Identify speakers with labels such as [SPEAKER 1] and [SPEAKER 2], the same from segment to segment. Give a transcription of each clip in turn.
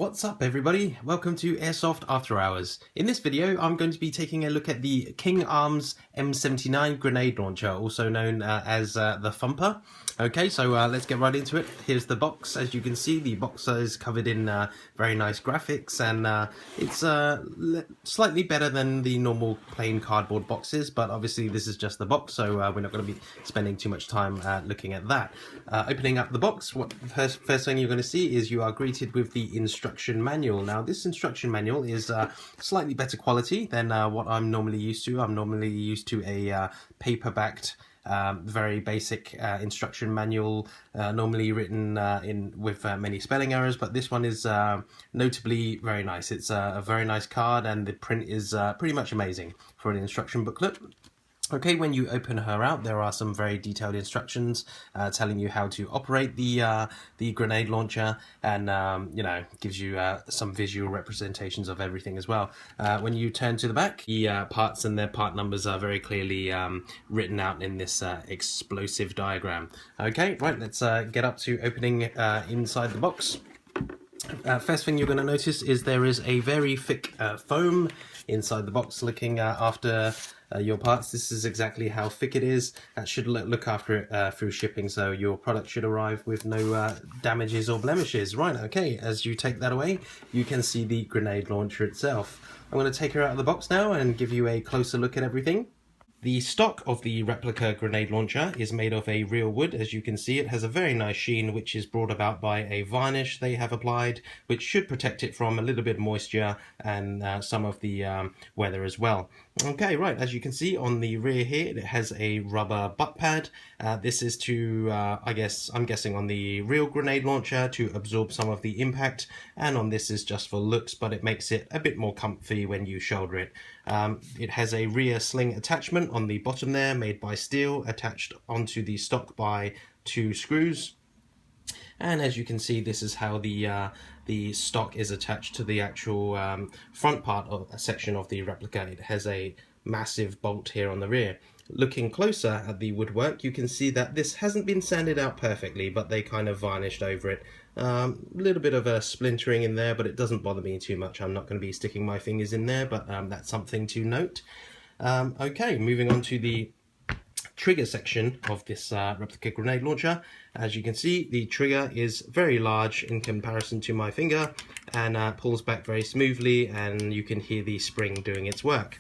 [SPEAKER 1] What's up everybody, welcome to Airsoft After Hours. In this video I'm going to be taking a look at the King Arms M79 grenade launcher, also known as the Thumper. Okay, so let's get right into it. Here's the box. As you can see, the box is covered in very nice graphics, and it's slightly better than the normal plain cardboard boxes, but obviously this is just the box, so we're not going to be spending too much time looking at that. Opening up the box, what first thing you're going to see is you are greeted with the instruction manual. Now this instruction manual is slightly better quality than what I'm normally used to. I'm normally used to a paper-backed very basic instruction manual, normally written with many spelling errors, but this one is notably very nice. It's a very nice card, and the print is pretty much amazing for an instruction booklet. Okay, when you open her out, there are some very detailed instructions telling you how to operate the grenade launcher, and you know, gives you some visual representations of everything as well. When you turn to the back, the parts and their part numbers are very clearly written out in this explosive diagram. Okay, right, let's get up to opening inside the box. First thing you're going to notice is there is a very thick foam inside the box looking after your parts. This is exactly how thick it is. That should look after it through shipping, so your product should arrive with no damages or blemishes. Right, okay, as you take that away, you can see the grenade launcher itself. I'm going to take her out of the box now and give you a closer look at everything. The stock of the replica grenade launcher is made of a real wood. As you can see, it has a very nice sheen, which is brought about by a varnish they have applied, which should protect it from a little bit of moisture and some of the weather as well. Okay, right, as you can see on the rear here, it has a rubber butt pad. This is to, I'm guessing on the real grenade launcher to absorb some of the impact, and on this is just for looks, but it makes it a bit more comfy when you shoulder it. It has a rear sling attachment on the bottom there, made by steel, attached onto the stock by 2 screws. And as you can see, this is how the stock is attached to the actual front part of a section of the replica. It has a massive bolt here on the rear. Looking closer at the woodwork, you can see that this hasn't been sanded out perfectly, but they kind of varnished over it. A little bit of a splintering in there, but it doesn't bother me too much. I'm not going to be sticking my fingers in there, but that's something to note. Okay, moving on to the trigger section of this replica grenade launcher. As you can see, the trigger is very large in comparison to my finger, and pulls back very smoothly, and you can hear the spring doing its work.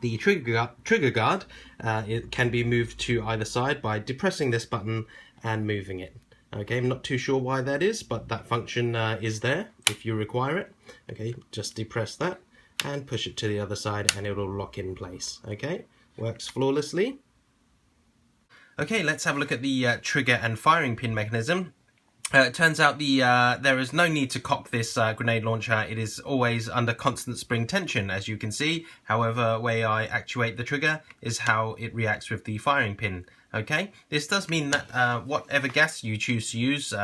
[SPEAKER 1] The trigger guard it can be moved to either side by depressing this button and moving it. Okay, I'm not too sure why that is, but that function is there if you require it. Okay, just depress that and push it to the other side and it'll lock in place. Okay, works flawlessly. Okay, let's have a look at the trigger and firing pin mechanism. It turns out there is no need to cock this grenade launcher. It is always under constant spring tension, as you can see. However, the way I actuate the trigger is how it reacts with the firing pin. Okay, this does mean that whatever gas you choose to use,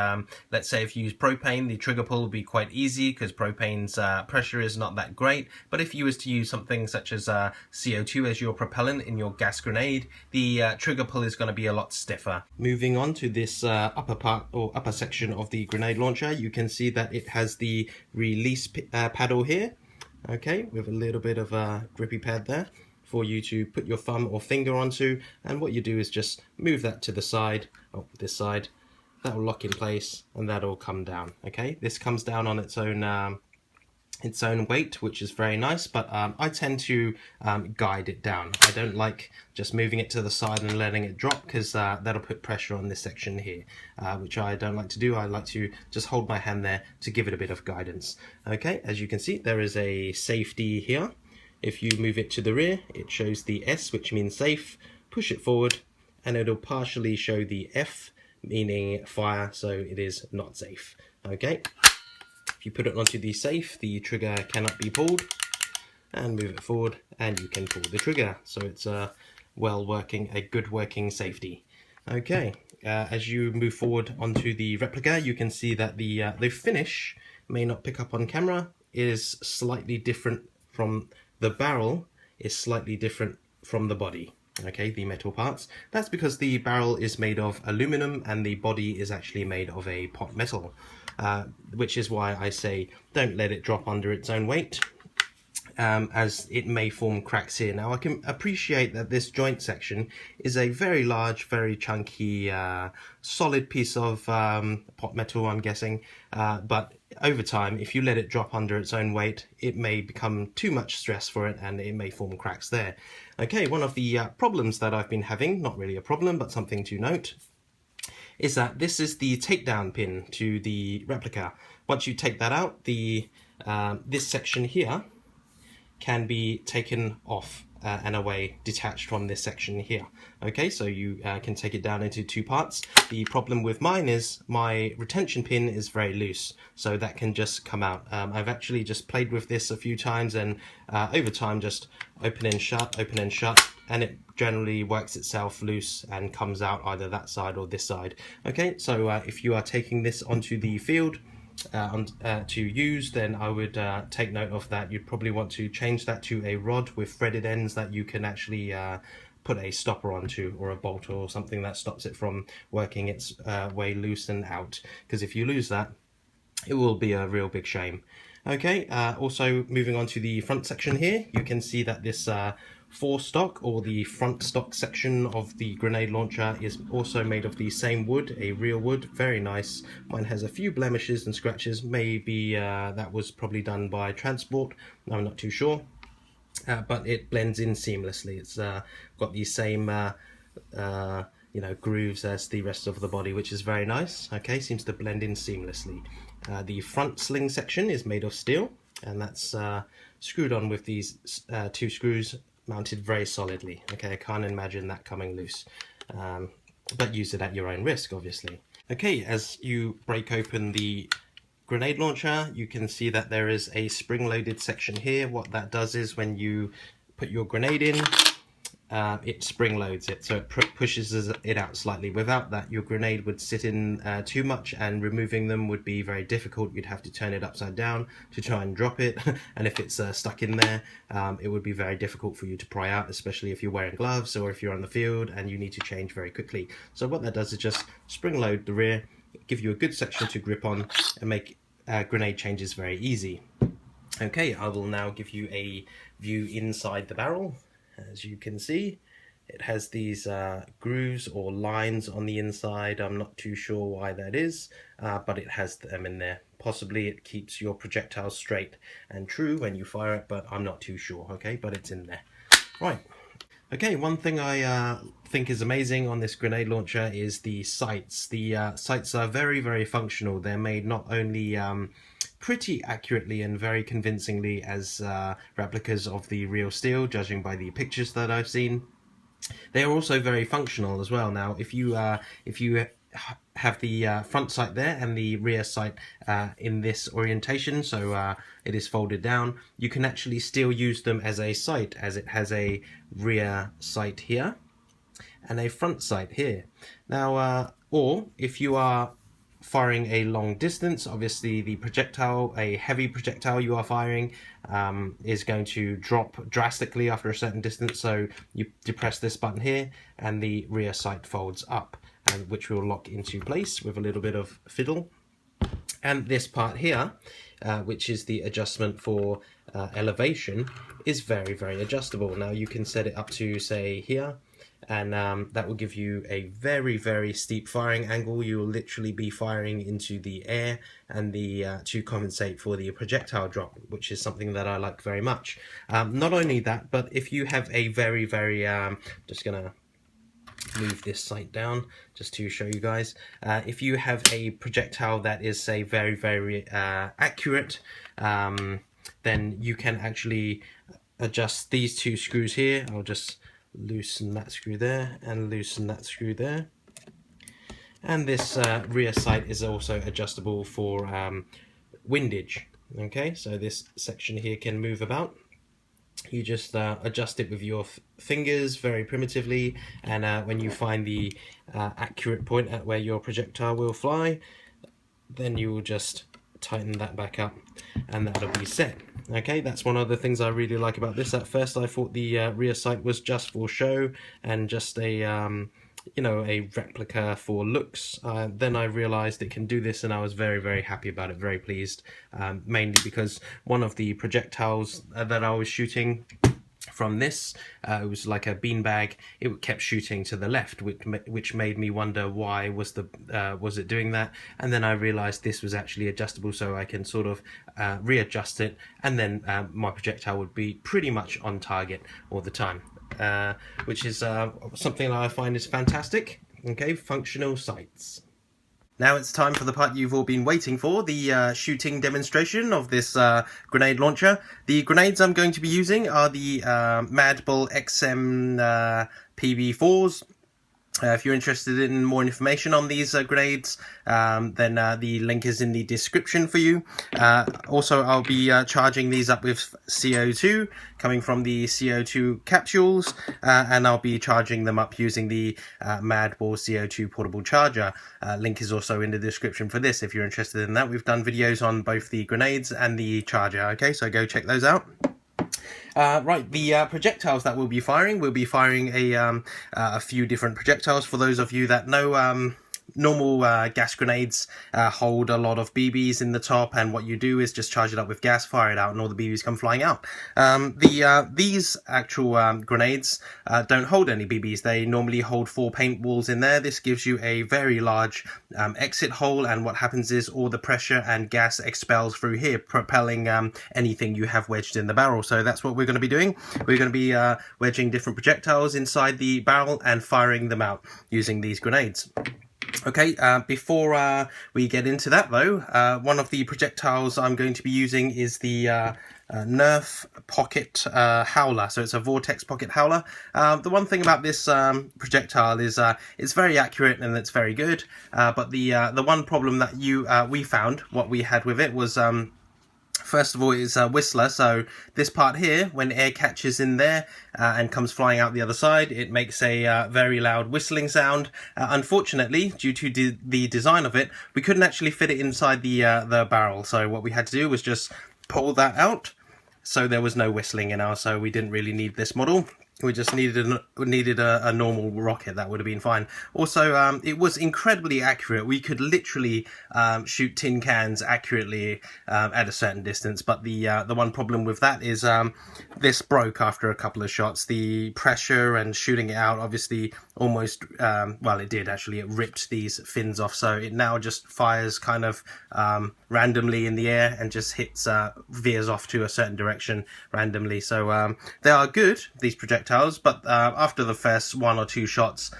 [SPEAKER 1] let's say if you use propane, the trigger pull will be quite easy because propane's pressure is not that great. But if you was to use something such as CO2 as your propellant in your gas grenade, the trigger pull is going to be a lot stiffer. Moving on to this upper part or upper section of the grenade launcher, you can see that it has the release paddle here. Okay, with a little bit of a grippy pad there for you to put your thumb or finger onto, and what you do is just move that to the side, this side, that will lock in place and that'll come down. Okay, this comes down on its own weight, which is very nice, but I tend to guide it down. I don't like just moving it to the side and letting it drop, because that'll put pressure on this section here, which I don't like to do. I like to just hold my hand there to give it a bit of guidance. Okay, as you can see, there is a safety here. If you move it to the rear, it shows the S, which means safe. Push it forward and it'll partially show the F, meaning fire, so it is not safe. Okay, if you put it onto the safe, the trigger cannot be pulled, and move it forward and you can pull the trigger. So it's a good working safety. Okay, as you move forward onto the replica, you can see that the finish may not pick up on camera, is slightly different from the barrel, is slightly different from the body. Okay, the metal parts. That's because the barrel is made of aluminum and the body is actually made of a pot metal. which is why I say don't let it drop under its own weight, as it may form cracks here. Now I can appreciate that this joint section is a very large, very chunky, solid piece of pot metal, I'm guessing, but over time, if you let it drop under its own weight, it may become too much stress for it and it may form cracks there. Okay, one of the problems that I've been having, not really a problem, but something to note, is that this is the takedown pin to the replica. Once you take that out, this section here can be taken off and away, detached from this section here. Okay, so you can take it down into two parts. The problem with mine is my retention pin is very loose, so that can just come out. I've actually just played with this a few times, and over time just open and shut, and it generally works itself loose and comes out either that side or this side. Okay, so if you are taking this onto the field to use, then I would take note of that. You'd probably want to change that to a rod with threaded ends that you can actually put a stopper onto, or a bolt or something that stops it from working its way loose and out, because if you lose that, it will be a real big shame. Okay, also moving on to the front section here, you can see that this forestock, or the front stock section of the grenade launcher, is also made of the same wood, a real wood, very nice. Mine has a few blemishes and scratches, maybe that was probably done by transport, I'm not too sure, but it blends in seamlessly. It's got the same you know, grooves as the rest of the body, which is very nice. Okay, seems to blend in seamlessly. The front sling section is made of steel, and that's screwed on with these two screws mounted very solidly. Okay, I can't imagine that coming loose, but use it at your own risk, obviously. Okay, as you break open the grenade launcher, you can see that there is a spring-loaded section here. What that does is when you put your grenade in, it spring loads it, so it pushes it out slightly. Without that, your grenade would sit in too much, and removing them would be very difficult. You'd have to turn it upside down to try and drop it, and if it's stuck in there, it would be very difficult for you to pry out, especially if you're wearing gloves or if you're on the field and you need to change very quickly. So what that does is just spring load the rear, give you a good section to grip on, and make grenade changes very easy. Okay, I will now give you a view inside the barrel. As you can see, it has these grooves or lines on the inside. I'm not too sure why that is, but it has them in there. Possibly it keeps your projectile straight and true when you fire it, but I'm not too sure, okay? But it's in there. Right. Okay, one thing I think is amazing on this grenade launcher is the sights. The sights are very, very functional. They're made not only pretty accurately and very convincingly as replicas of the real steel, judging by the pictures that I've seen. They are also very functional as well. Now, if you have the front sight there and the rear sight in this orientation, so it is folded down, you can actually still use them as a sight, as it has a rear sight here and a front sight here. Now, or if you are firing a long distance, obviously the projectile, a heavy projectile you are firing, is going to drop drastically after a certain distance, so you depress this button here and the rear sight folds up, and which will lock into place with a little bit of fiddle. And this part here, which is the adjustment for elevation, is very, very adjustable. Now you can set it up to, say, here, and that will give you a very, very steep firing angle. You will literally be firing into the air, and to compensate for the projectile drop, which is something that I like very much. Not only that, but if you have a very, very, just gonna move this sight down just to show you guys. If you have a projectile that is, say, very, very accurate, then you can actually adjust these two screws here. I'll just loosen that screw there and loosen that screw there. And this rear sight is also adjustable for windage. Okay, so this section here can move about. You just adjust it with your fingers very primitively, and when you find the accurate point at where your projectile will fly, then you will just tighten that back up and that'll be set. Okay, that's one of the things I really like about this. At first I thought the rear sight was just for show and just a you know, a replica for looks. Then I realized it can do this, and I was very, very happy about it, very pleased, mainly because one of the projectiles that I was shooting from this, it was like a beanbag. It kept shooting to the left, which made me wonder why was it doing that. And then I realized this was actually adjustable, so I can sort of readjust it, and then my projectile would be pretty much on target all the time, which is something that I find is fantastic. Okay, functional sights. Now it's time for the part you've all been waiting for, the shooting demonstration of this grenade launcher. The grenades I'm going to be using are the Mad Bull XM PB4s. If you're interested in more information on these grenades, then the link is in the description for you. Also, I'll be charging these up with CO2 coming from the CO2 capsules, and I'll be charging them up using the Mad Bull CO2 portable charger. Link is also in the description for this if you're interested in that. We've done videos on both the grenades and the charger, okay, so go check those out. Right, the projectiles that we'll be firing a few different projectiles. For those of you that know, normal gas grenades hold a lot of BBs in the top, and what you do is just charge it up with gas, fire it out, and all the BBs come flying out. These actual grenades don't hold any BBs. They normally hold 4 paintballs in there. This gives you a very large exit hole, and what happens is all the pressure and gas expels through here, propelling anything you have wedged in the barrel. So that's what we're going to be doing. We're going to be wedging different projectiles inside the barrel and firing them out using these grenades. Okay, before we get into that though, one of the projectiles I'm going to be using is the Nerf pocket howler. So it's a Vortex pocket howler. The one thing about this projectile is it's very accurate and it's very good, but the one problem that we found, what we had with it was, first of all, it's a whistler, so this part here, when air catches in there and comes flying out the other side, it makes a very loud whistling sound. Unfortunately, due to the design of it, we couldn't actually fit it inside the barrel, so what we had to do was just pull that out, so there was no whistling in ours, so we didn't really need this model. We just needed a normal rocket. That would have been fine. Also, it was incredibly accurate. We could literally shoot tin cans accurately at a certain distance. But the one problem with that is this broke after a couple of shots. The pressure and shooting it out obviously almost, well, it did actually. It ripped these fins off. So it now just fires kind of randomly in the air and just hits, veers off to a certain direction randomly. So they are good, these projectiles. But after the first 1 or 2 shots,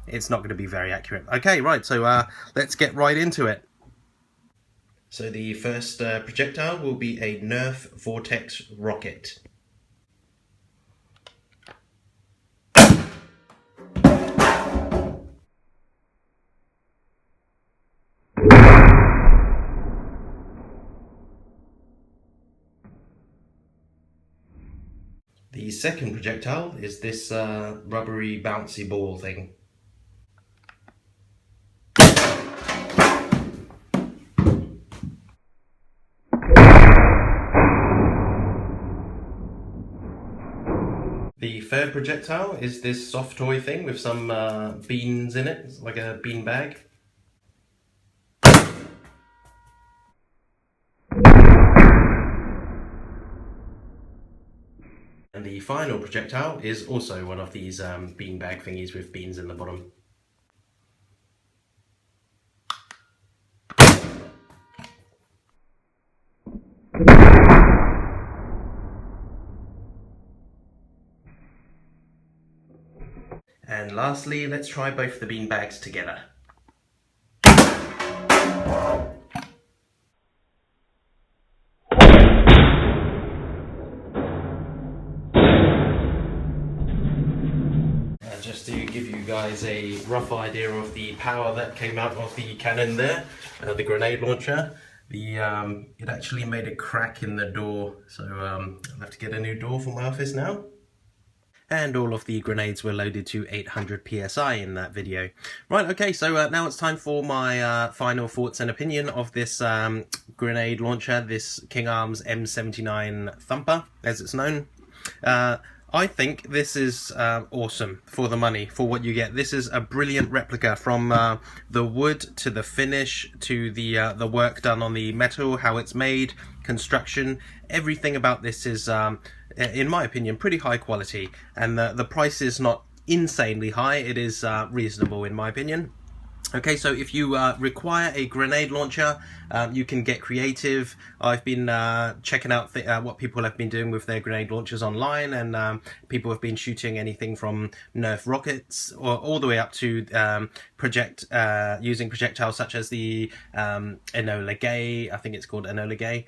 [SPEAKER 1] it's not going to be very accurate. Okay, right, so let's get right into it. So the first projectile will be a Nerf Vortex rocket. The second projectile is this rubbery bouncy ball thing. The third projectile is this soft toy thing with some beans in it. It's like a bean bag. And the final projectile is also one of these beanbag thingies with beans in the bottom. And lastly, let's try both the beanbags together. Just to give you guys a rough idea of the power that came out of the cannon there, the grenade launcher, it actually made a crack in the door, so I'll have to get a new door for my office now. And all of the grenades were loaded to 800 psi in that video. Right, okay, so now it's time for my final thoughts and opinion of this grenade launcher, this King Arms M79 Thumper, as it's known. I think this is awesome for the money, for what you get. This is a brilliant replica, from the wood to the finish to the work done on the metal, how it's made, construction. Everything about this is, in my opinion, pretty high quality, and the price is not insanely high. It is reasonable, in my opinion. Okay, so if you require a grenade launcher, you can get creative. I've been checking out what people have been doing with their grenade launchers online, and people have been shooting anything from Nerf rockets all the way up to using projectiles such as the Enola Gay, I think it's called Enola Gay,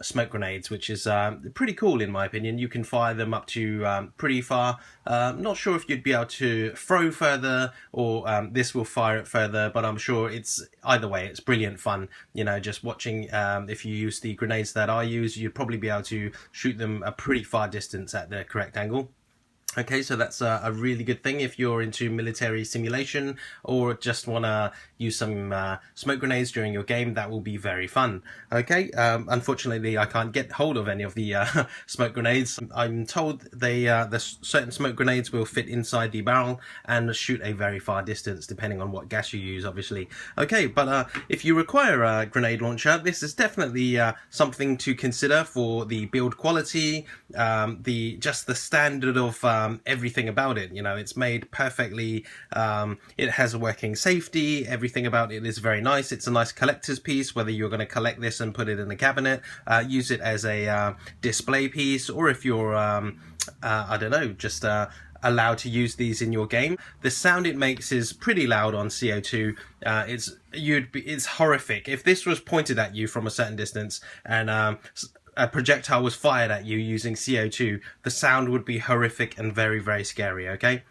[SPEAKER 1] smoke grenades, which is pretty cool in my opinion. You can fire them up to pretty far. Not sure if you'd be able to throw further, or this will fire it further, but I'm sure it's either way, it's brilliant fun. You know, just watching, if you use the grenades that I use, you'd probably be able to shoot them a pretty far distance at the correct angle. Okay, so that's a really good thing if you're into military simulation or just want to use some smoke grenades during your game. That will be very fun. Okay, unfortunately I can't get hold of any of the smoke grenades. I'm told the certain smoke grenades will fit inside the barrel and shoot a very far distance depending on what gas you use, obviously. Okay, but if you require a grenade launcher, this is definitely something to consider for the build quality, just the standard of everything about it. You know, it's made perfectly, it has a working safety, everything about it is very nice. It's a nice collector's piece, whether you're going to collect this and put it in a cabinet, use it as a display piece, or if you're I don't know, just allowed to use these in your game. The sound it makes is pretty loud on CO2. It's horrific. If this was pointed at you from a certain distance and a projectile was fired at you using CO2, the sound would be horrific and very, very scary, okay?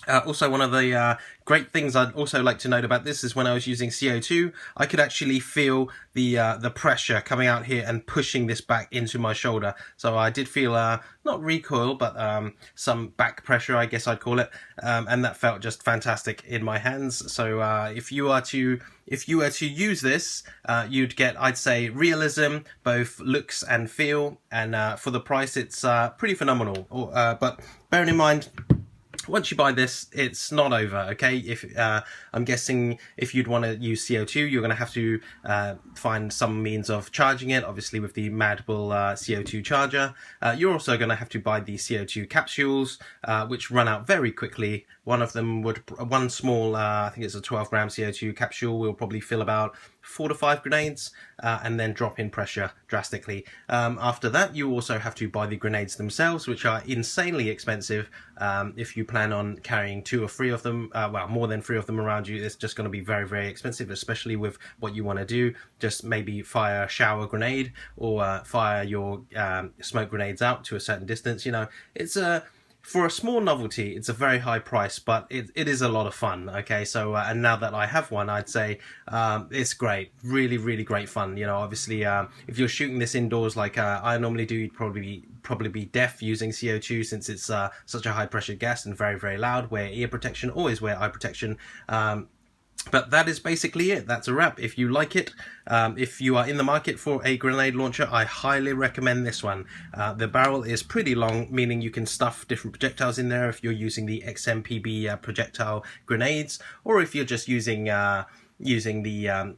[SPEAKER 1] Also, one of the great things I'd also like to note about this is when I was using CO2, I could actually feel the pressure coming out here and pushing this back into my shoulder. So I did feel, not recoil, but some back pressure, I guess I'd call it. And that felt just fantastic in my hands. So if you were to use this, you'd get, I'd say, realism, both looks and feel. And for the price, it's pretty phenomenal. But bearing in mind, once you buy this, it's not over, okay? If I'm guessing if you'd want to use CO2, you're going to have to find some means of charging it, obviously with the Mad Bull CO2 charger. You're also going to have to buy the CO2 capsules, which run out very quickly. One small, I think it's a 12-gram CO2 capsule, will probably fill about 4 to 5 grenades and then drop in pressure drastically. After that, you also have to buy the grenades themselves, which are insanely expensive. If you plan on carrying 2 or 3 of them, well, more than 3 of them around you, it's just going to be very, very expensive, especially with what you want to do. Just maybe fire a shower grenade or fire your smoke grenades out to a certain distance. You know, it's for a small novelty, it's a very high price, but it is a lot of fun, okay? So, and now that I have one, I'd say it's great. Really, really great fun. You know, obviously, if you're shooting this indoors like I normally do, you'd probably be deaf using CO2 since it's such a high-pressure gas and very, very loud. Wear ear protection, always wear eye protection. But that is basically it. That's a wrap. If you like it, if you are in the market for a grenade launcher, I highly recommend this one. The barrel is pretty long, meaning you can stuff different projectiles in there if you're using the XMPB projectile grenades, or if you're just using the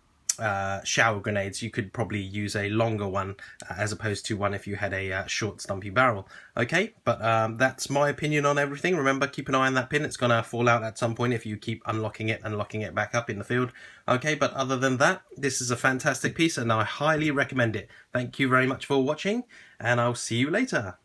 [SPEAKER 1] shower grenades, you could probably use a longer one as opposed to one if you had a short stumpy barrel. Okay, but that's my opinion on everything. Remember, keep an eye on that pin. It's gonna fall out at some point if you keep unlocking it and locking it back up in the field. Okay, but other than that, this is a fantastic piece and I highly recommend it. Thank you very much for watching, and I'll see you later.